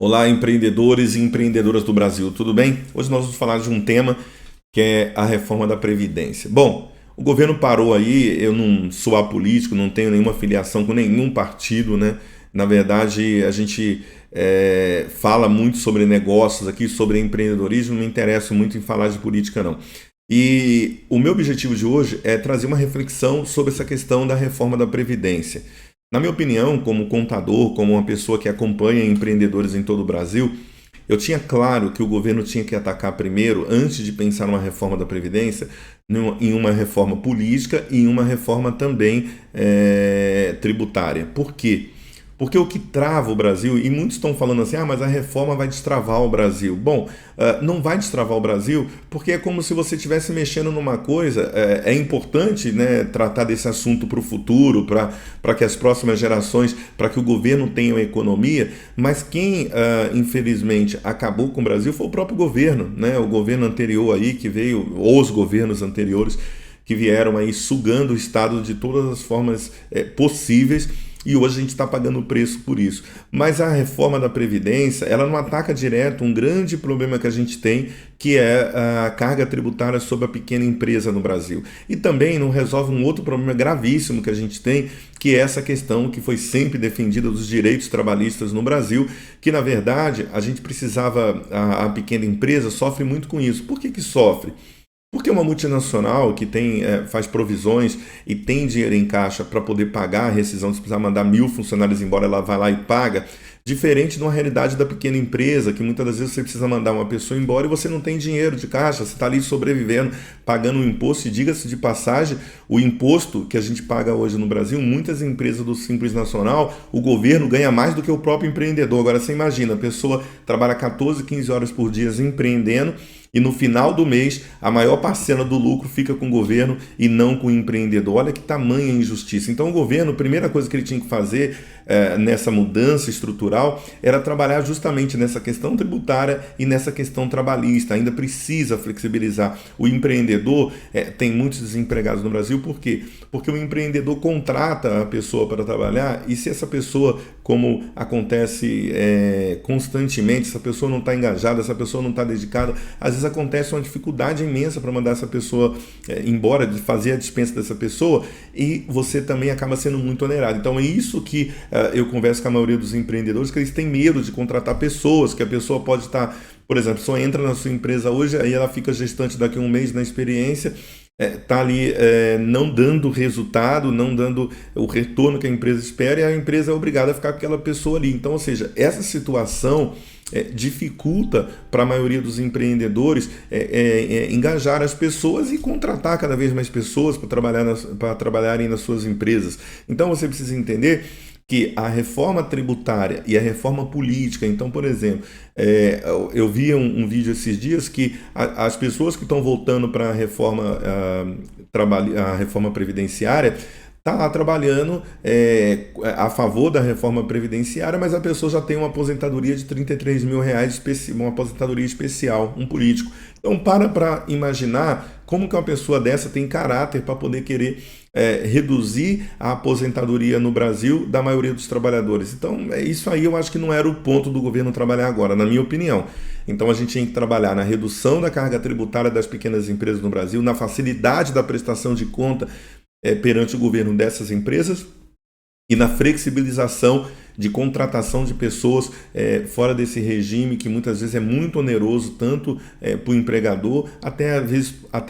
Olá, empreendedores e empreendedoras do Brasil, tudo bem? Hoje nós vamos falar de um tema que é a reforma da Previdência. Bom, o governo parou aí, eu não sou apolítico, não tenho nenhuma filiação com nenhum partido, né? Na verdade, a gente fala muito sobre negócios aqui, sobre empreendedorismo, não me interesso muito em falar de política, não. E o meu objetivo de hoje é trazer uma reflexão sobre essa questão da reforma da Previdência. Na minha opinião, como contador, como uma pessoa que acompanha empreendedores em todo o Brasil, eu tinha claro que o governo tinha que atacar primeiro, antes de pensar numa reforma da Previdência, em uma reforma política e em uma reforma também tributária. Por quê? Porque o que trava o Brasil, e muitos estão falando assim, mas a reforma vai destravar o Brasil. Bom, não vai destravar o Brasil, porque é como se você estivesse mexendo numa coisa. É importante, né, tratar desse assunto para o futuro, para que as próximas gerações, para que o governo tenha uma economia, mas quem, infelizmente, acabou com o Brasil foi o próprio governo, né? O governo anterior aí que veio, ou os governos anteriores que vieram aí sugando o Estado de todas as formas possíveis. E hoje a gente está pagando o preço por isso. Mas a reforma da Previdência, ela não ataca direto um grande problema que a gente tem, que é a carga tributária sobre a pequena empresa no Brasil. E também não resolve um outro problema gravíssimo que a gente tem, que é essa questão que foi sempre defendida dos direitos trabalhistas no Brasil, que na verdade a gente precisava, a pequena empresa sofre muito com isso. Por que sofre? Porque uma multinacional que faz provisões e tem dinheiro em caixa para poder pagar a rescisão, se precisar mandar 1.000 funcionários embora, ela vai lá e paga, diferente de uma realidade da pequena empresa, que muitas das vezes você precisa mandar uma pessoa embora e você não tem dinheiro de caixa, você está ali sobrevivendo, pagando um imposto, e diga-se de passagem, o imposto que a gente paga hoje no Brasil, muitas empresas do Simples Nacional, o governo ganha mais do que o próprio empreendedor. Agora você imagina, a pessoa trabalha 14, 15 horas por dia empreendendo, e no final do mês, a maior parcela do lucro fica com o governo e não com o empreendedor. Olha que tamanha injustiça. Então o governo, a primeira coisa que ele tinha que fazer nessa mudança estrutural era trabalhar justamente nessa questão tributária e nessa questão trabalhista. Ainda precisa flexibilizar. O empreendedor tem muitos desempregados no Brasil. Por quê? Porque o empreendedor contrata a pessoa para trabalhar, e se essa pessoa, como acontece constantemente, essa pessoa não está engajada, essa pessoa não está dedicada, às vezes acontece uma dificuldade imensa para mandar essa pessoa embora, de fazer a dispensa dessa pessoa, e você também acaba sendo muito onerado. Então é isso que eu converso com a maioria dos empreendedores, que eles têm medo de contratar pessoas, que a pessoa pode estar, por exemplo, só entra na sua empresa hoje, aí ela fica gestante daqui a um mês na experiência, está ali não dando resultado, não dando o retorno que a empresa espera, e a empresa é obrigada a ficar com aquela pessoa ali. Então, ou seja, essa situação dificulta para a maioria dos empreendedores engajar as pessoas e contratar cada vez mais pessoas para trabalharem nas suas empresas. Então você precisa entender que a reforma tributária e a reforma política, então, por exemplo, eu vi um vídeo esses dias que as pessoas que estão voltando para a reforma previdenciária está lá trabalhando a favor da reforma previdenciária, mas a pessoa já tem uma aposentadoria de R$ 33.000, uma aposentadoria especial, um político. Então para imaginar como que uma pessoa dessa tem caráter para poder querer reduzir a aposentadoria no Brasil da maioria dos trabalhadores. Então isso aí eu acho que não era o ponto do governo trabalhar agora, na minha opinião. Então a gente tem que trabalhar na redução da carga tributária das pequenas empresas no Brasil, na facilidade da prestação de conta perante o governo dessas empresas e na flexibilização de contratação de pessoas fora desse regime que muitas vezes é muito oneroso, tanto para o empregador, até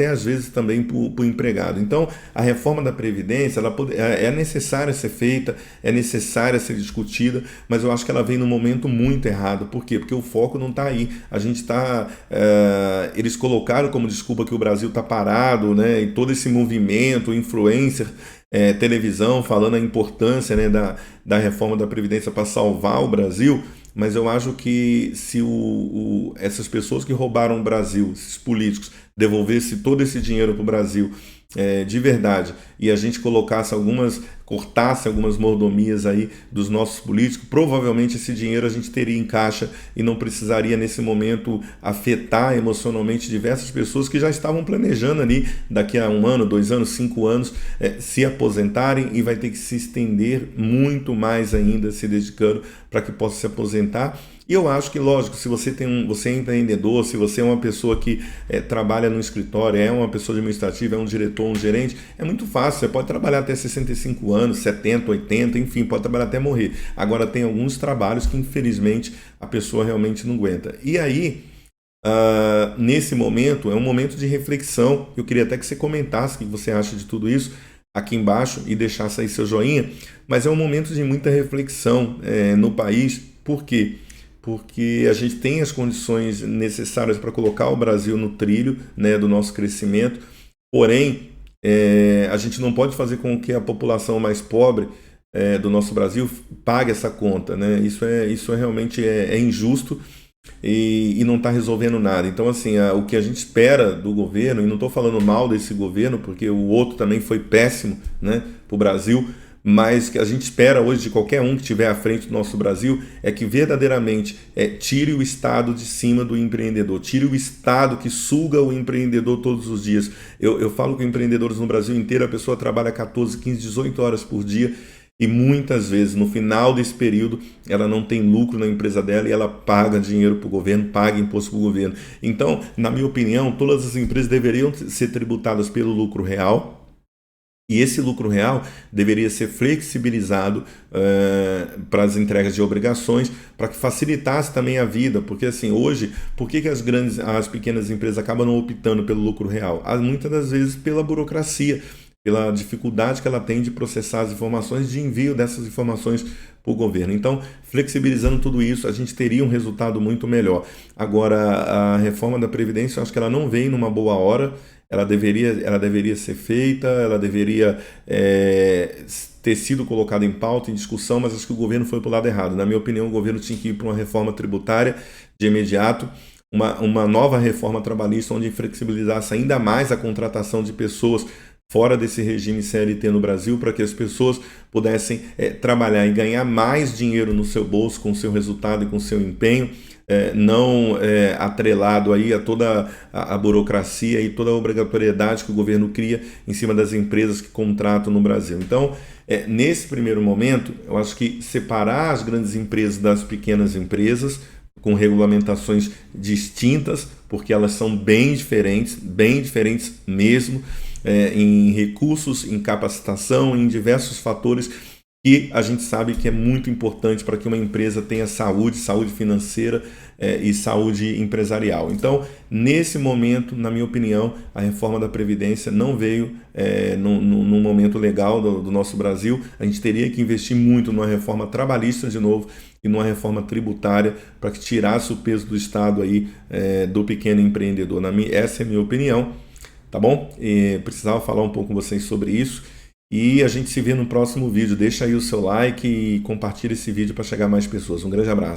às vezes também para o empregado. Então, a reforma da Previdência é necessária ser feita, é necessária ser discutida, mas eu acho que ela vem num momento muito errado. Por quê? Porque o foco não está aí. A gente está... eles colocaram como desculpa que o Brasil está parado, né? E todo esse movimento, influencer, televisão falando a importância, né, da reforma da Previdência para salvar o Brasil, mas eu acho que se essas pessoas que roubaram o Brasil, esses políticos, devolvessem todo esse dinheiro para o Brasil de verdade, e a gente cortasse algumas mordomias aí dos nossos políticos, provavelmente esse dinheiro a gente teria em caixa e não precisaria nesse momento afetar emocionalmente diversas pessoas que já estavam planejando ali daqui a 1 ano, 2 anos, 5 anos se aposentarem, e vai ter que se estender muito mais ainda se dedicando para que possa se aposentar. E eu acho que, lógico, se você você é empreendedor, se você é uma pessoa que trabalha no escritório, é uma pessoa administrativa, é um diretor, um gerente, é muito fácil. Você pode trabalhar até 65 anos, 70, 80, enfim, pode trabalhar até morrer. Agora, tem alguns trabalhos que, infelizmente, a pessoa realmente não aguenta. E aí, nesse momento, é um momento de reflexão. Eu queria até que você comentasse o que você acha de tudo isso aqui embaixo e deixasse aí seu joinha. Mas é um momento de muita reflexão no país. Por quê? Porque a gente tem as condições necessárias para colocar o Brasil no trilho, né, do nosso crescimento, porém, a gente não pode fazer com que a população mais pobre do nosso Brasil pague essa conta, né? Isso realmente é injusto e não está resolvendo nada. Então, assim, o que a gente espera do governo, e não estou falando mal desse governo, porque o outro também foi péssimo, né, para o Brasil, mas que a gente espera hoje de qualquer um que estiver à frente do nosso Brasil é que verdadeiramente tire o Estado de cima do empreendedor, tire o Estado que suga o empreendedor todos os dias. Eu falo com empreendedores no Brasil inteiro, a pessoa trabalha 14, 15, 18 horas por dia e muitas vezes no final desse período ela não tem lucro na empresa dela e ela paga dinheiro para o governo, paga imposto para o governo. Então, na minha opinião, todas as empresas deveriam ser tributadas pelo lucro real. E esse lucro real deveria ser flexibilizado para as entregas de obrigações, para que facilitasse também a vida. Porque assim, hoje, por que as pequenas empresas acabam não optando pelo lucro real? Muitas das vezes pela burocracia, pela dificuldade que ela tem de processar as informações, de envio dessas informações para o governo. Então, flexibilizando tudo isso, a gente teria um resultado muito melhor. Agora, a reforma da Previdência, eu acho que ela não vem numa boa hora. Ela deveria ser feita, ela deveria ter sido colocada em pauta, em discussão, mas acho que o governo foi para o lado errado. Na minha opinião, o governo tinha que ir para uma reforma tributária de imediato, uma nova reforma trabalhista onde flexibilizasse ainda mais a contratação de pessoas fora desse regime CLT no Brasil, para que as pessoas pudessem trabalhar e ganhar mais dinheiro no seu bolso com o seu resultado e com o seu empenho, não atrelado aí a toda a burocracia e toda a obrigatoriedade que o governo cria em cima das empresas que contratam no Brasil. Então, nesse primeiro momento, eu acho que separar as grandes empresas das pequenas empresas, com regulamentações distintas, porque elas são bem diferentes mesmo, em recursos, em capacitação, em diversos fatores que a gente sabe que é muito importante para que uma empresa tenha saúde financeira e saúde empresarial. Então, nesse momento, na minha opinião, a reforma da Previdência não veio num momento legal do nosso Brasil. A gente teria que investir muito numa reforma trabalhista de novo e numa reforma tributária para que tirasse o peso do Estado aí, do pequeno empreendedor. Essa é a minha opinião. Tá bom? Precisava falar um pouco com vocês sobre isso. E a gente se vê no próximo vídeo. Deixa aí o seu like e compartilha esse vídeo para chegar a mais pessoas. Um grande abraço.